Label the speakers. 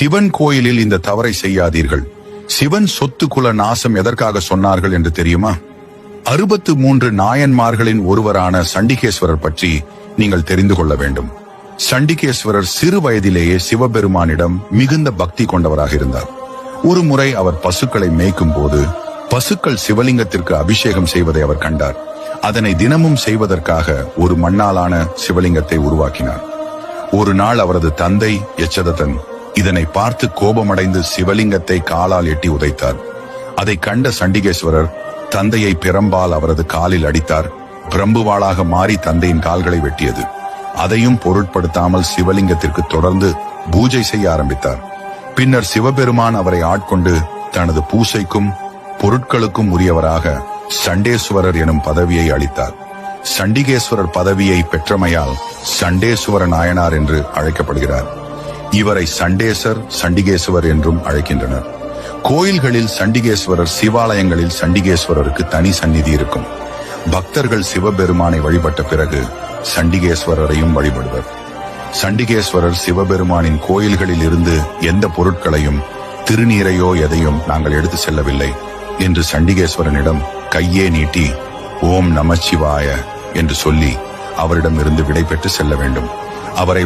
Speaker 1: சிவன் கோயிலில் இந்த தவறை செய்யாதீர்கள். சிவன் சொத்து குல நாசம் எதற்காக சொன்னார்கள் என்று தெரியுமா? 63 நாயன்மார்களின் ஒருவரான சண்டிகேஸ்வரர் பற்றி நீங்கள் தெரிந்து கொள்ள வேண்டும். சண்டிகேஸ்வரர் சிறு வயதிலேயே சிவபெருமானிடம் மிகுந்த பக்தி கொண்டவராக இருந்தார். ஒரு முறை அவர் பசுக்களை மேய்க்கும் போது பசுக்கள் சிவலிங்கத்திற்கு அபிஷேகம் செய்வதை அவர் கண்டார். அதனை தினமும் செய்வதற்காக ஒரு மண்ணாலான சிவலிங்கத்தை உருவாக்கினார். ஒரு நாள் அவரது தந்தை யச்சதத்தன் இதனை பார்த்து கோபமடைந்து சிவலிங்கத்தை காலால் எட்டி உதைத்தார். அதை கண்ட சண்டிகேஸ்வரர் தந்தையை பிரம்பால் அவரது காலில் அடித்தார். பிரம்புவாளாக மாறி தந்தையின் கால்களை வெட்டியது. அதையும் பொருட்படுத்தாமல் சிவலிங்கத்திற்கு தொடர்ந்து பூஜை செய்ய ஆரம்பித்தார். பின்னர் சிவபெருமான் அவரை ஆட்கொண்டு தனது பூசைக்கும் பொருட்களுக்கும் உரியவராக சண்டேஸ்வரர் எனும் பதவியை அளித்தார். சண்டிகேஸ்வரர் பதவியை பெற்றமையால் சண்டேஸ்வர நாயனார் என்று அழைக்கப்படுகிறார். இவரை சண்டேசர், சண்டிகேஸ்வரர் என்றும் அழைக்கின்றனர். கோயில்களில் சண்டிகேஸ்வரர், சிவாலயங்களில் சண்டிகேஸ்வரருக்கு தனி சந்நிதி இருக்கும். பக்தர்கள் சிவபெருமானை வழிபட்ட பிறகு சண்டிகேஸ்வரரையும் வழிபடுவர். சண்டிகேஸ்வரர் சிவபெருமானின் கோயில்களில் இருந்து எந்த பொருட்களையும், திருநீரையோ எதையும் நாங்கள் எடுத்து செல்லவில்லை என்று சண்டிகேஸ்வரனிடம் கையே நீட்டி ஓம் நமச்சிவாய என்று சொல்லி அவரிடமிருந்து விடை பெற்று செல்ல வேண்டும். அவரை